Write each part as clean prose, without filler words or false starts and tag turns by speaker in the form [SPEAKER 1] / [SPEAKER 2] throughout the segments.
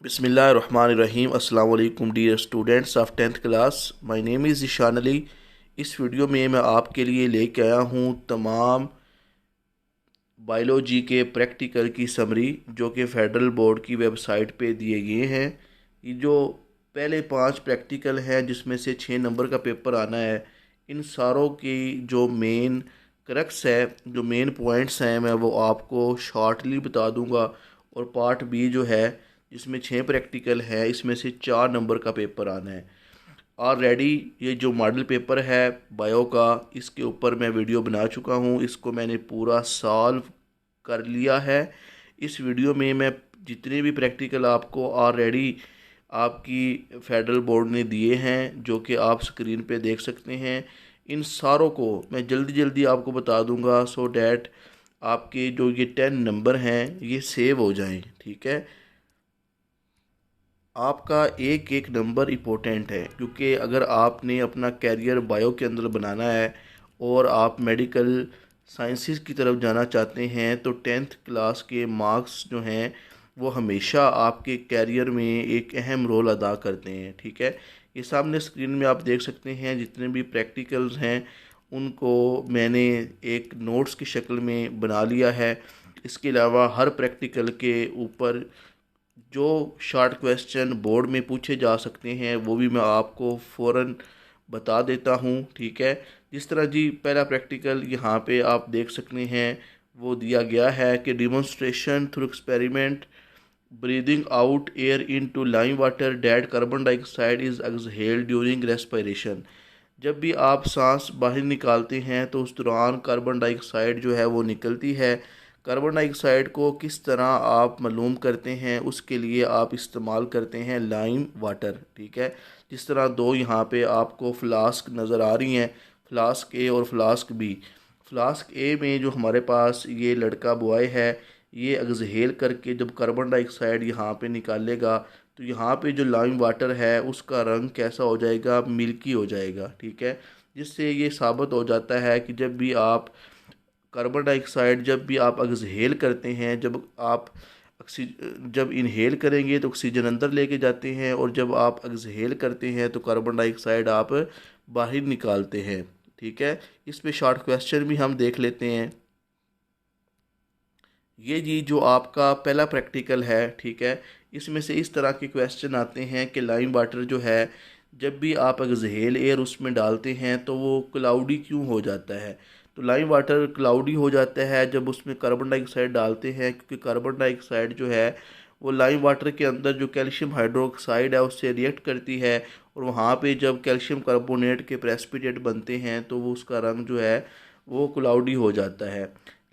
[SPEAKER 1] बिस्मिल्लाहिर्रहमानिर्रहीम। अस्सलाम वालेकुम dear students of tenth class. My name is Ishan Ali. इस वीडियो में मैं आपके लिए लेके आया हूँ तमाम बायोलॉजी के प्रैक्टिकल की समरी जो कि फेडरल बोर्ड की वेबसाइट पे दिए गए हैं। ये जो पहले 5 प्रैक्टिकल हैं जिसमें से 6 नंबर का पेपर आना है, इन सारों की जो मेन क्रक्स है, जो मेन पॉइंट्स हैं, मैं वो आपको शॉर्टली बता दूंगा। और पार्ट बी जो है जिसमें 6 प्रैक्टिकल है, इसमें से 4 नंबर का पेपर आना है। ऑलरेडी ये जो मॉडल पेपर है बायो का, इसके ऊपर मैं वीडियो बना चुका हूँ। इसको मैंने पूरा सॉल्व कर लिया है। इस वीडियो में मैं जितने भी प्रैक्टिकल आपको ऑलरेडी आपकी फेडरल बोर्ड ने दिए हैं, जो कि आप स्क्रीन पे देख सकते हैं, इन सारों को मैं जल्दी जल्दी आपको बता दूंगा सो डैट आपके जो ये 10 नंबर हैं ये सेव हो जाएं। ठीक है, आपका एक एक नंबर इम्पोर्टेंट है, क्योंकि अगर आपने अपना कैरियर बायो के अंदर बनाना है और आप मेडिकल साइंसेस की तरफ जाना चाहते हैं, तो 10th क्लास के मार्क्स जो हैं वो हमेशा आपके कैरियर में एक अहम रोल अदा करते हैं। ठीक है, ये सामने स्क्रीन में आप देख सकते हैं जितने भी प्रैक्टिकल्स हैं उनको मैंने एक नोट्स की शक्ल में बना लिया है। इसके अलावा हर प्रैक्टिकल के ऊपर जो शॉर्ट क्वेश्चन बोर्ड में पूछे जा सकते हैं वो भी मैं आपको फ़ौरन बता देता हूँ। ठीक है, जिस तरह जी पहला प्रैक्टिकल यहाँ पे आप देख सकते हैं वो दिया गया है कि demonstration through experiment breathing out air into lime water dead carbon dioxide is exhaled during respiration. जब भी आप सांस बाहर निकालते हैं तो उस दौरान कार्बन डाइऑक्साइड जो है वो निकलती है। कार्बन डाइऑक्साइड को किस तरह आप मालूम करते हैं, उसके लिए आप इस्तेमाल करते हैं लाइम वाटर। ठीक है, जिस तरह दो यहाँ पे आपको फ्लास्क नज़र आ रही हैं, फ्लास्क ए और फ्लास्क बी। फ्लास्क ए में जो हमारे पास ये लड़का बॉय है, ये एक्सहेल करके जब कार्बन डाइऑक्साइड यहाँ पे निकालेगा तो यहाँ पे जो लाइम वाटर है उसका रंग कैसा हो जाएगा, मिल्की हो जाएगा। ठीक है, जिससे ये साबित हो जाता है कि जब भी आप कार्बन डाइऑक्साइड जब भी आप एक्सहेल करते हैं, जब इनहेल करेंगे तो ऑक्सीजन अंदर लेके जाते हैं, और जब आप एक्सहेल करते हैं तो कार्बन डाइऑक्साइड आप बाहर निकालते हैं। ठीक है, इस पे शॉर्ट क्वेश्चन भी हम देख लेते हैं। ये जी जो आपका पहला प्रैक्टिकल है, ठीक है, इसमें से इस तरह के क्वेश्चन आते हैं कि लाइम वाटर जो है जब भी आप एक्सहेल एयर उसमें डालते हैं तो वो क्लाउडी क्यों हो जाता है। तो लाइम वाटर क्लाउडी हो जाता है जब उसमें कार्बन डाइऑक्साइड डालते हैं, क्योंकि कार्बन डाइऑक्साइड जो है वो लाइम वाटर के अंदर जो कैल्शियम हाइड्रोक्साइड है उससे रिएक्ट करती है, और वहाँ पे जब कैल्शियम कार्बोनेट के प्रेसिपिटेट बनते हैं तो वो उसका रंग जो है वो क्लाउडी हो जाता है।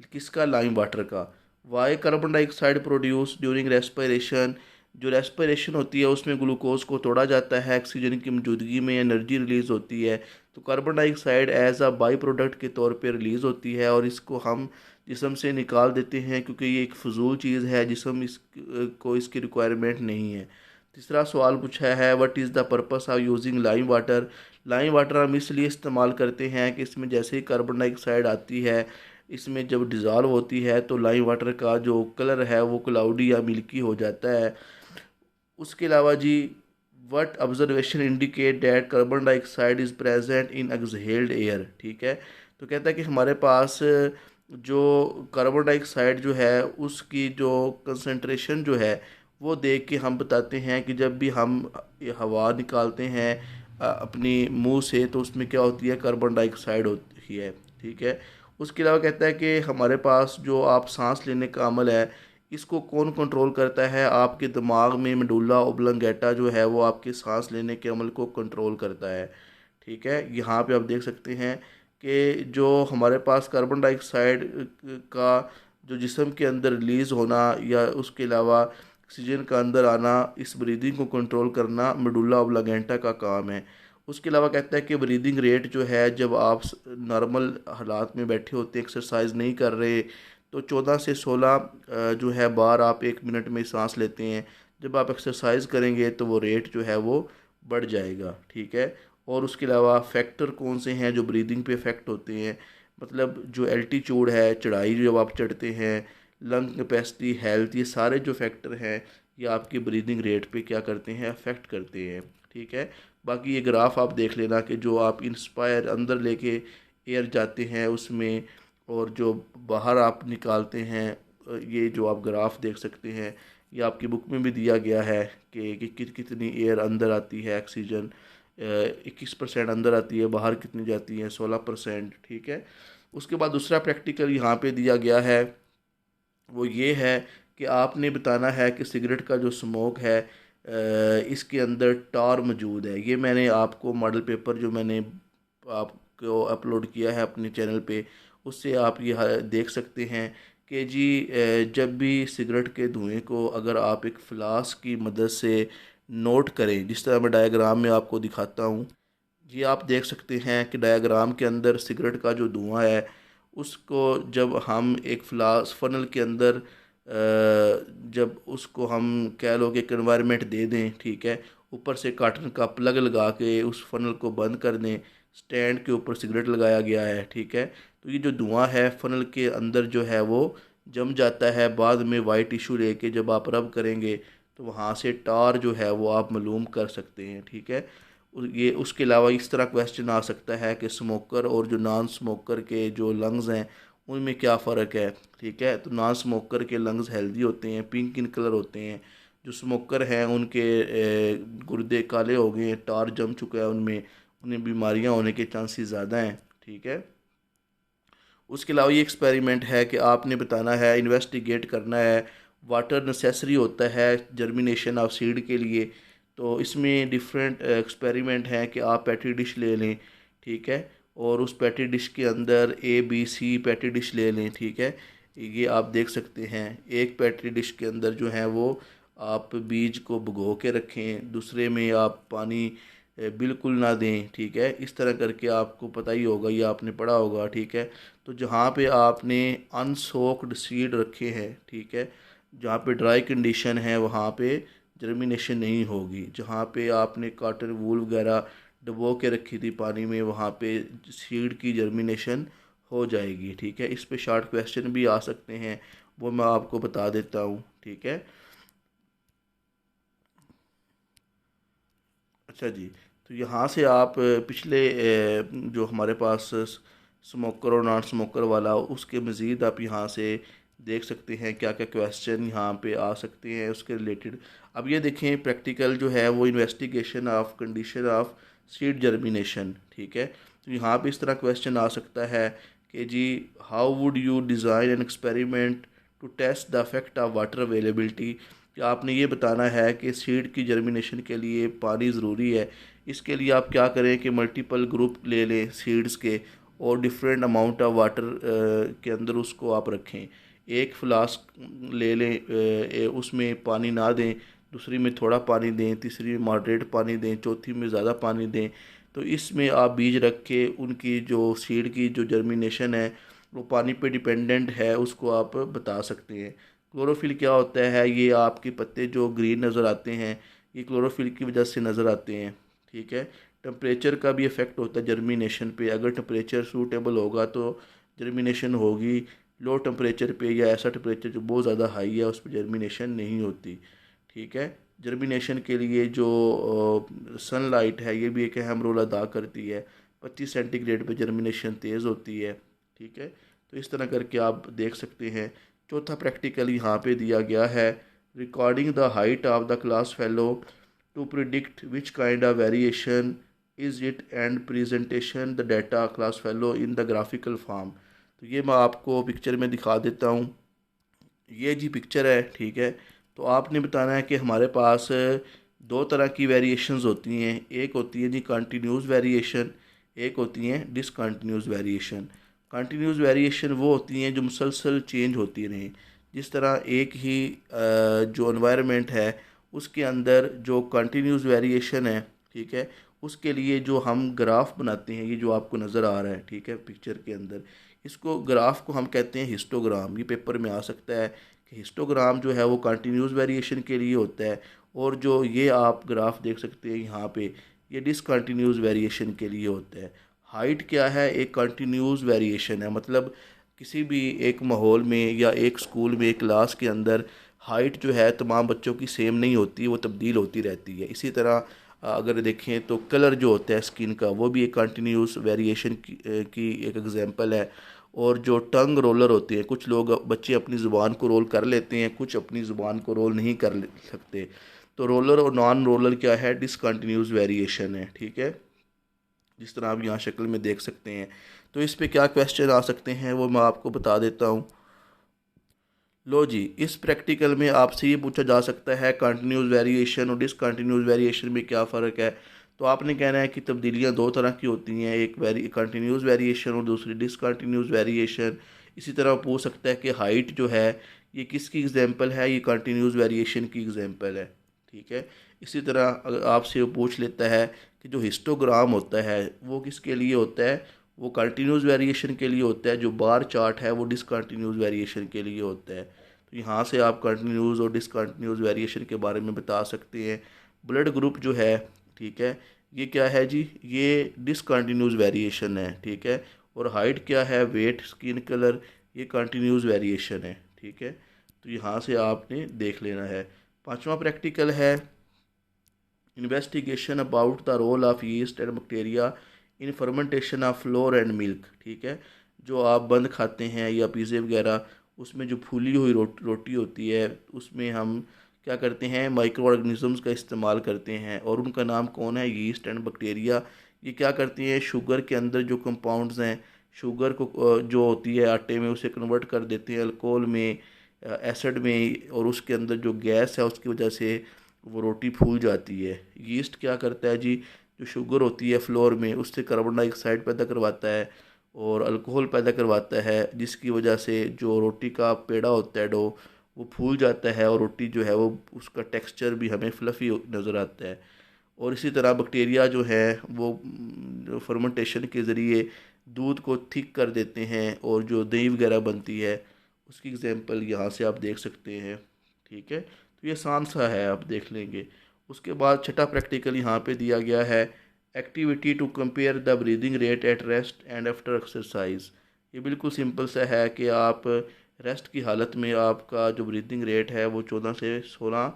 [SPEAKER 1] किसका, लाइम वाटर का। Why carbon dioxide produce during respiration, जो रेस्पिरेशन होती है उसमें ग्लूकोज को तोड़ा जाता है, ऑक्सीजन की मौजूदगी में एनर्जी रिलीज़ होती है, तो carbon dioxide as a by product के तौर पे रिलीज़ होती है और इसको हम जिस्म से निकाल देते हैं, क्योंकि ये एक फजूल चीज़ है, जिस्म को इसकी रिक्वायरमेंट नहीं है। तीसरा सवाल पूछा है what is the purpose of using lime water. Lime water हम इसलिए इस्तेमाल करते हैं कि इसमें जैसे ही कार्बन डाइऑक्साइड आती है, इसमें जब डिज़ोल्व होती है तो लाइम वाटर का जो कलर है वो क्लाउडी या मिल्की हो जाता है। उसके अलावा जी what observation indicate that carbon dioxide is present in exhaled air. ठीक है, तो कहता है कि हमारे पास जो कार्बन डाइऑक्साइड जो है उसकी जो कंसंट्रेशन जो है वो देख के हम बताते हैं कि जब भी हम ये हवा निकालते हैं अपनी मुंह से तो उसमें क्या होती है, कार्बन डाइऑक्साइड होती है। ठीक है, उसके अलावा कहता है कि हमारे पास जो आप सांस लेने का अमल है इसको कौन कंट्रोल करता है, आपके दिमाग में मेडुला ओब्लंगेटा जो है वो आपके सांस लेने के अमल को कंट्रोल करता है। ठीक है, यहाँ पे आप देख सकते हैं कि जो हमारे पास कार्बन डाइऑक्साइड का जो जिस्म के अंदर रिलीज़ होना या उसके अलावा ऑक्सीजन का अंदर आना, इस ब्रीदिंग को कंट्रोल करना मेडुला ओब्लंगेटा का काम है। उसके अलावा कहता है कि ब्रीदिंग रेट जो है जब आप नॉर्मल हालात में बैठे होते हैं, एक्सरसाइज नहीं कर रहे, तो 14 से 16 जो है बार आप 1 मिनट में सांस लेते हैं। जब आप एक्सरसाइज करेंगे तो वो रेट जो है वो बढ़ जाएगा। ठीक है, और उसके अलावा फैक्टर कौन से हैं जो ब्रीदिंग पे इफ़ेक्ट होते हैं, मतलब जो एल्टीट्यूड है, चढ़ाई जब आप चढ़ते हैं, लंग कैपेसिटी, हेल्थ, ये सारे जो फैक्टर हैं ये आपकी ब्रीदिंग रेट पे क्या करते हैं, अफेक्ट करते हैं। ठीक है, बाकी ये ग्राफ आप देख लेना कि जो आप इंस्पायर अंदर लेके एयर जाते हैं उसमें, और जो बाहर आप निकालते हैं, ये जो आप ग्राफ देख सकते हैं, ये आपकी बुक में भी दिया गया है कि कितनी एयर अंदर आती है, ऑक्सीजन 21% अंदर आती है, बाहर कितनी जाती है, 16%। ठीक है, उसके बाद दूसरा प्रैक्टिकल यहाँ पे दिया गया है, वो ये है कि आपने बताना है कि सिगरेट का जो स्मोक है इसके अंदर टार मौजूद है। ये मैंने आपको मॉडल पेपर जो मैंने आपको अपलोड किया है अपने चैनल पे, उससे आप ये देख सकते हैं कि जी जब भी सिगरेट के धुएं को अगर आप एक फ्लास्क की मदद से नोट करें, जिस तरह मैं डायग्राम में आपको दिखाता हूँ, ये आप देख सकते हैं कि डायग्राम के अंदर सिगरेट का जो धुआं है उसको जब हम एक फ्लास फनल के अंदर जब उसको हम कह लो कि एक एनवायरनमेंट दे दें, ठीक है, ऊपर से काटन का प्लग लगा के उस फनल को बंद कर दें, स्टैंड के ऊपर सिगरेट लगाया गया है, ठीक है, तो ये जो धुआं है फनल के अंदर जो है वो जम जाता है। बाद में वाइट टिश्यू लेके जब आप रब करेंगे तो वहाँ से टार जो है वो आप मालूम कर सकते हैं। ठीक है, ये उसके अलावा इस तरह क्वेश्चन आ सकता है कि स्मोकर और जो नॉन स्मोकर के जो लंग्स हैं उनमें क्या फ़र्क है। ठीक है, तो नॉन स्मोकर के लंग्स हेल्दी होते हैं, पिंक इन कलर होते हैं। जो स्मोकर हैं उनके गुर्दे काले हो गए हैं, टार जम चुका है उनमें, उन्हें बीमारियां होने के चांसेस ज़्यादा हैं। ठीक है, उसके अलावा ये एक्सपेरिमेंट है कि आपने बताना है, इन्वेस्टिगेट करना है, वाटर नेसेसरी होता है जर्मिनेशन ऑफ सीड के लिए। तो इसमें डिफरेंट एक्सपेरिमेंट हैं कि आप पैटी डिश ले लें, ठीक है, और उस पैटी डिश के अंदर ABC पैटी डिश ले लें। ठीक है, ये आप देख सकते हैं, एक पैटी डिश के अंदर जो है वो आप बीज को भिगो के रखें, दूसरे में आप पानी बिल्कुल ना दें। ठीक है, इस तरह करके आपको पता ही होगा, ये आपने पढ़ा होगा। ठीक है, तो जहाँ पे आपने अनसोक्ड सीड रखे हैं, ठीक है, जहाँ पे ड्राई कंडीशन है वहाँ पे जर्मिनेशन नहीं होगी। जहाँ पे आपने कॉटन वूल वगैरह डबो के रखी थी पानी में, वहाँ पे सीड की जर्मिनेशन हो जाएगी। ठीक है, इस पे शॉर्ट क्वेश्चन भी आ सकते हैं, वो मैं आपको बता देता हूँ। ठीक है, अच्छा जी, तो यहाँ से आप पिछले जो हमारे पास स्मोकर और नॉन स्मोकर वाला, उसके मज़ीद आप यहाँ से देख सकते हैं क्या क्या क्वेश्चन यहाँ पे आ सकते हैं उसके रिलेटेड। अब ये देखें, प्रैक्टिकल जो है वो investigation of condition of seed germination. ठीक है, तो यहाँ पे इस तरह क्वेश्चन आ सकता है कि जी how would you design an experiment to test the effect of water availability, कि आपने ये बताना है कि सीड की जर्मिनेशन के लिए पानी ज़रूरी है। इसके लिए आप क्या करें कि मल्टीपल ग्रुप ले लें सीड्स के, और डिफरेंट अमाउंट ऑफ वाटर के अंदर उसको आप रखें। एक फ्लास्क ले लें, उसमें पानी ना दें, दूसरी में थोड़ा पानी दें, तीसरी में मॉडरेट पानी दें, चौथी में ज़्यादा पानी दें। तो इसमें आप बीज रख के उनकी जो सीड की जो जर्मिनेशन है वो पानी पे डिपेंडेंट है, उसको आप बता सकते हैं। क्लोरोफिल क्या होता है, ये आपके पत्ते जो ग्रीन नज़र आते हैं ये क्लोरोफिल की वजह से नज़र आते हैं। ठीक है, टेम्परेचर का भी इफ़ेक्ट होता है जर्मिनेशन पे, अगर टेम्परेचर सूटेबल होगा तो जर्मिनेशन होगी, लो टेम्परेचर पे या ऐसा टेम्परेचर जो बहुत ज़्यादा हाई है उस पर जर्मिनेशन नहीं होती। ठीक है, जर्मिनेशन के लिए जो सनलाइट है ये भी एक अहम रोल अदा करती है। 25 सेंटीग्रेड पे जर्मिनेशन तेज़ होती है। ठीक है, तो इस तरह करके आप देख सकते हैं। चौथा प्रैक्टिकल यहाँ पे दिया गया है, recording the height of the class fellow to predict which kind of variation is it and presentation the data class fellow in the graphical form. तो ये मैं आपको पिक्चर में दिखा देता हूँ, ये जी पिक्चर है। ठीक है, तो आपने बताना है कि हमारे पास दो तरह की वेरिएशंस होती हैं, एक होती है जी कंटिन्यूस वेरिएशन, एक होती हैं डिसकंटिन्यूस वेरिएशन। कंटिन्यूस वेरिएशन वो होती हैं जो मुसलसल चेंज होती रहें, जिस तरह एक ही जो एनवायरनमेंट है उसके अंदर जो कंटिन्यूस वेरिएशन है, ठीक है, उसके लिए जो हम ग्राफ बनाते हैं, ये जो आपको नज़र आ रहा है, ठीक है, पिक्चर के अंदर, इसको ग्राफ को हम कहते हैं हिस्टोग्राम। ये पेपर में आ सकता है कि हिस्टोग्राम जो है वो कंटिन्यूस वेरिएशन के लिए होता है, और जो ये आप ग्राफ देख सकते हैं यहाँ पे, ये डिसकंटिन्यूस वेरिएशन के लिए होता है। हाइट क्या है, एक कंटिन्यूस वेरिएशन है, मतलब किसी भी एक माहौल में या एक स्कूल में एक क्लास के अंदर हाइट जो है तमाम बच्चों की सेम नहीं होती, वो तब्दील होती रहती है। इसी तरह अगर देखें तो कलर जो होता है स्किन का, वो भी एक कंटिन्यूस वेरिएशन की एक एग्जांपल है। और जो टंग रोलर होते हैं, कुछ लोग बच्चे अपनी ज़ुबान को रोल कर लेते हैं, कुछ अपनी ज़ुबान को रोल नहीं कर सकते। तो रोलर और नॉन रोलर क्या है, डिसकंटिन्यूस वेरिएशन है, ठीक है, जिस तरह आप यहाँ शक्ल में देख सकते हैं। तो इस पे क्या क्वेश्चन आ सकते हैं वो मैं आपको बता देता हूँ। लो जी, इस प्रैक्टिकल में आपसे ये पूछा जा सकता है कंटिन्यूस वेरिएशन और डिसकंटिन्यूस वेरिएशन में क्या फ़र्क है। तो आपने कहना है कि तब्दीलियाँ दो तरह की होती हैं, एक कंटिन्यूस वेरिएशन और दूसरी डिसकंटिन्यूस वेरिएशन। इसी तरह पूछ सकता है कि हाइट जो है ये किसकी एग्जांपल है, ये कंटिन्यूस वेरिएशन की एग्जांपल है, ठीक है। इसी तरह अगर आपसे वो पूछ लेता है कि जो हिस्टोग्राम होता है वो किसके लिए होता है, वो कंटिन्यूस वेरिएशन के लिए होता है। जो बार चार्ट है वो डिसकंटिन्यूस वेरिएशन के लिए होता है। तो यहाँ से आप कंटिन्यूस और डिसकंटिन्यूस वेरिएशन के बारे में बता सकते हैं। ब्लड ग्रुप जो है, ठीक है, ये क्या है जी, ये डिसकंटिन्यूस वेरिएशन है, ठीक है। और हाइट क्या है, वेट, स्किन कलर, ये कंटिन्यूस वेरिएशन है, ठीक है। तो यहाँ से आपने देख लेना है। पांचवा प्रैक्टिकल है investigation about the role of yeast and bacteria in fermentation of flour and milk, ठीक है। जो आप बंद खाते हैं या पिज़्ज़े वगैरह, उसमें जो फूली हुई रोटी होती है, उसमें हम क्या करते हैं, माइक्रो ऑर्गेनिजम्स का इस्तेमाल करते हैं, और उनका नाम कौन है, यीस्ट एंड बैक्टीरिया। ये क्या करती हैं, शुगर के अंदर जो कंपाउंड्स हैं, शुगर को जो होती है आटे में, उसे कन्वर्ट कर देते हैं अल्कोहल में, एसिड में, और उसके अंदर जो गैस है उसकी वजह से वो रोटी फूल जाती है। यीस्ट क्या करता है जी, जो शुगर होती है फ्लोर में, उससे कार्बन डाइऑक्साइड पैदा करवाता है और अल्कोहल पैदा करवाता है, जिसकी वजह से जो रोटी का पेड़ा होता है, डो, वो फूल जाता है और रोटी जो है वो उसका टेक्सचर भी हमें फ्लफ़ी नज़र आता है। और इसी तरह बैक्टीरिया जो है वो फर्मेंटेशन के ज़रिए दूध को थिक कर देते हैं और जो दही वगैरह बनती है उसकी एग्जांपल यहाँ से आप देख सकते हैं, ठीक है। तो ये आसान सा है, आप देख लेंगे। उसके बाद छठा प्रैक्टिकल यहाँ पे दिया गया है activity to compare the breathing rate at rest and after exercise. ये बिल्कुल सिंपल सा है कि आप रेस्ट की हालत में आपका जो ब्रीदिंग रेट है वो 14 से 16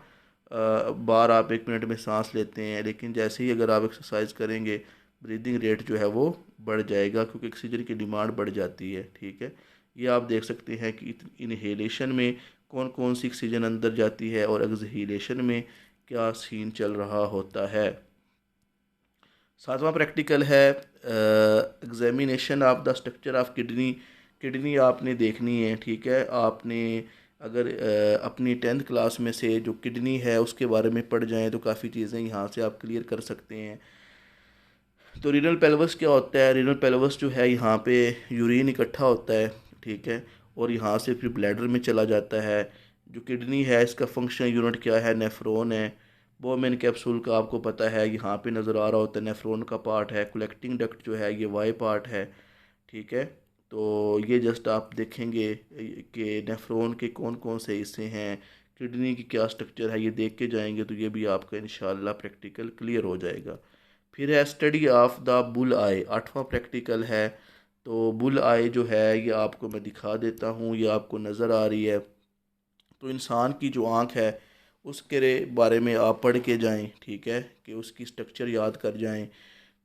[SPEAKER 1] बार आप 1 मिनट में सांस लेते हैं, लेकिन जैसे ही अगर आप एक्सरसाइज करेंगे ब्रीदिंग रेट जो है वो बढ़ जाएगा, क्योंकि ऑक्सीजन की डिमांड बढ़ जाती है, ठीक है। ये आप देख सकते हैं कि इनहेलेशन में कौन कौन सी ऑक्सीजन अंदर जाती है और एक्सहेलेशन में क्या सीन चल रहा होता है। सातवां प्रैक्टिकल है examination of the structure of kidney. Kidney आपने देखनी है, ठीक है। आपने अगर अपनी 10th क्लास में से जो किडनी है उसके बारे में पढ़ जाएं तो काफ़ी चीज़ें यहाँ से आप क्लियर कर सकते हैं। तो रीनल पेल्वस क्या होता है, रीनल पेल्वस जो है यहाँ पे यूरिन इकट्ठा होता है, ठीक है, और यहाँ से फिर ब्लैडर में चला जाता है। जो किडनी है इसका फंक्शन यूनिट क्या है, नेफ्रॉन है। बोमेन कैप्सूल का आपको पता है यहाँ पे नज़र आ रहा होता है, नेफ्रॉन का पार्ट है। कलेक्टिंग डक्ट जो है ये वाई पार्ट है, ठीक है। तो ये जस्ट आप देखेंगे कि नेफ्रॉन के कौन कौन से हिस्से हैं, किडनी की क्या स्ट्रक्चर है, ये देख के जाएंगे तो ये भी आपका इंशाल्लाह प्रैक्टिकल क्लियर हो जाएगा। फिर है स्टडी ऑफ द बुल आई, आठवां प्रैक्टिकल है। तो बुल आई जो है ये आपको मैं दिखा देता हूँ, ये आपको नज़र आ रही है। तो इंसान की जो आँख है उसके बारे में आप पढ़ के जाएं, ठीक है, कि उसकी स्ट्रक्चर याद कर जाएं।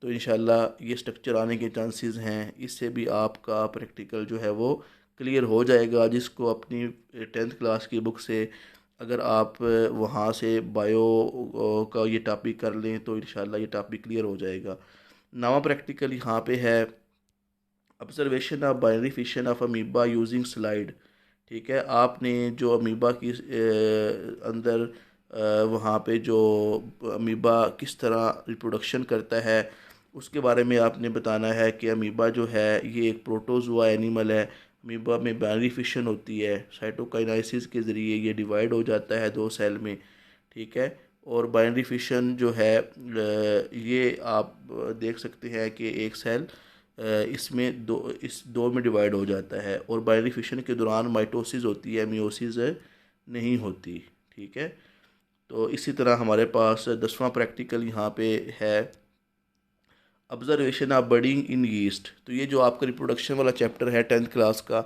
[SPEAKER 1] तो इंशाल्लाह ये स्ट्रक्चर आने के चांसेस हैं, इससे भी आपका प्रैक्टिकल जो है वो क्लियर हो जाएगा। जिसको अपनी 10th क्लास की बुक से अगर आप वहाँ से बायो का ये टॉपिक कर लें तो इंशाल्लाह ये टॉपिक क्लियर हो जाएगा। नवा प्रैक्टिकल यहाँ पे है observation of binary fission of amoeba using slide, ठीक है। आपने जो अमीबा की अंदर वहाँ पे जो अमीबा किस तरह रिप्रोडक्शन करता है उसके बारे में आपने बताना है कि अमीबा जो है ये एक प्रोटोजुआ एनिमल है। अमीबा में बाइनरी फिशन होती है, साइटोकाइनाइसिस के ज़रिए ये डिवाइड हो जाता है 2 सेल में, ठीक है। और बाइनरी फिशन जो है ये आप देख सकते हैं कि एक सेल इसमें इस दो में डिवाइड हो जाता है, और बाइनरी फिशन के दौरान माइटोसिस होती है, मियोसिस नहीं होती, ठीक है। तो इसी तरह हमारे पास 10वां प्रैक्टिकल यहाँ पे है ऑब्जर्वेशन ऑफ बर्डिंग इन यीस्ट। तो ये जो आपका रिप्रोडक्शन वाला चैप्टर है 10th क्लास का,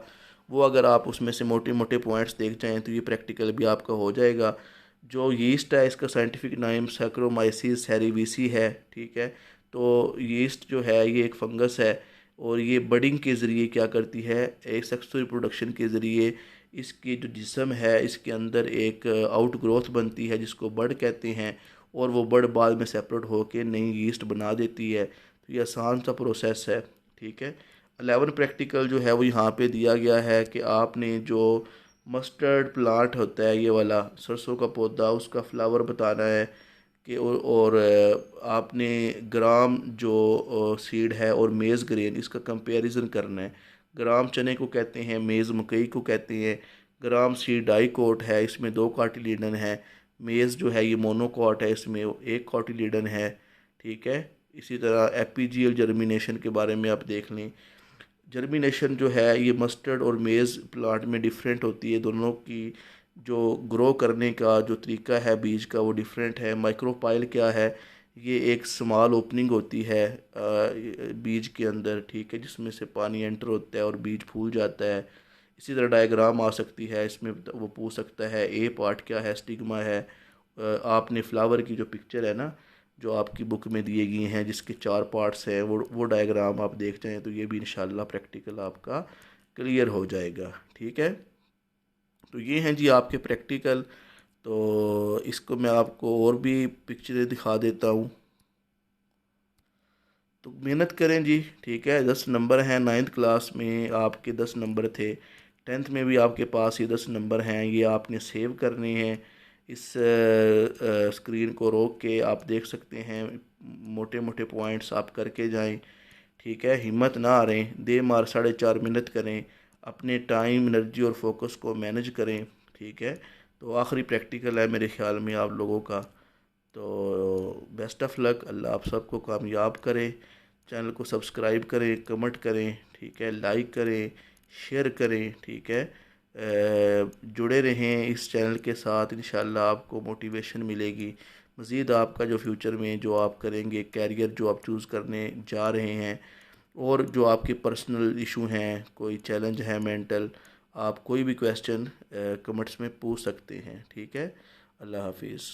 [SPEAKER 1] वो अगर आप उसमें से मोटे मोटे पॉइंट्स देख जाएँ तो ये प्रैक्टिकल भी आपका हो जाएगा। जो यीस्ट है इसका साइंटिफिक नाम सैक्रोमाइसिस सेरेविसी है, ठीक है। तो यीस्ट जो है ये एक फंगस है और ये बडिंग के ज़रिए क्या करती है, एक सेक्सुअल रिप्रोडक्शन के ज़रिए इसकी जो जिस्म है इसके अंदर एक आउट ग्रोथ बनती है जिसको बड कहते हैं, और वो बड बाद में सेपरेट होकर नई यीस्ट बना देती है। तो ये आसान सा प्रोसेस है, ठीक है। 11 प्रैक्टिकल जो है वो यहाँ पे दिया गया है कि आपने जो मस्टर्ड प्लांट होता है ये वाला सरसों का पौधा, उसका फ्लावर बताना है कि और आपने ग्राम जो सीड है और मेज़ ग्रेन इसका कंपैरिजन करना है। ग्राम चने को कहते हैं, मेज़ मकई को कहते हैं। ग्राम सीड डाइकोट है, इसमें 2 कार्टिलिडन है। मेज़ जो है ये मोनोकॉट है, इसमें एक कार्टिलिडन है, ठीक है। इसी तरह एपीजियल जर्मिनेशन के बारे में आप देख लें। जर्मिनेशन जो है ये मस्टर्ड और मेज़ प्लांट में डिफरेंट होती है, दोनों की जो ग्रो करने का जो तरीका है बीज का वो डिफरेंट है। माइक्रोपाइल क्या है, ये एक स्मॉल ओपनिंग होती है बीज के अंदर, ठीक है, जिसमें से पानी एंटर होता है और बीज फूल जाता है। इसी तरह डायग्राम आ सकती है, इसमें वो पूछ सकता है ए पार्ट क्या है, स्टिग्मा है। आपने फ्लावर की जो पिक्चर है ना जो आपकी बुक में दिए गए हैं जिसके 4 पार्ट्स हैं, वो डायग्राम आप देख जाएं तो ये भी इंशाल्लाह प्रैक्टिकल आपका क्लियर हो जाएगा, ठीक है। तो ये हैं जी आपके प्रैक्टिकल। तो इसको मैं आपको और भी पिक्चरें दिखा देता हूँ। तो मेहनत करें जी, ठीक है। 10 नंबर हैं, 9th क्लास में आपके 10 नंबर थे, 10th में भी आपके पास ये 10 नंबर हैं, ये आपने सेव करने हैं। इस स्क्रीन को रोक के आप देख सकते हैं, मोटे मोटे पॉइंट्स आप करके जाएं, ठीक है। हिम्मत ना हारें, दे मार 4.5 मिनट करें, अपने टाइम एनर्जी और फोकस को मैनेज करें, ठीक है। तो आखिरी प्रैक्टिकल है मेरे ख्याल में आप लोगों का। तो बेस्ट ऑफ लक, अल्लाह आप सबको कामयाब करे। चैनल को सब्सक्राइब करें, कमेंट करें, ठीक है, लाइक करें, शेयर करें, ठीक है। जुड़े रहें इस चैनल के साथ, इंशाल्लाह आपको मोटिवेशन मिलेगी। मज़ीद आपका जो फ्यूचर में जो आप करेंगे, कैरियर जो आप चूज़ करने जा रहे हैं, और जो आपके पर्सनल इशू हैं, कोई चैलेंज है मेंटल, आप कोई भी क्वेश्चन कमेंट्स में पूछ सकते हैं, ठीक है। अल्लाह हाफिज़।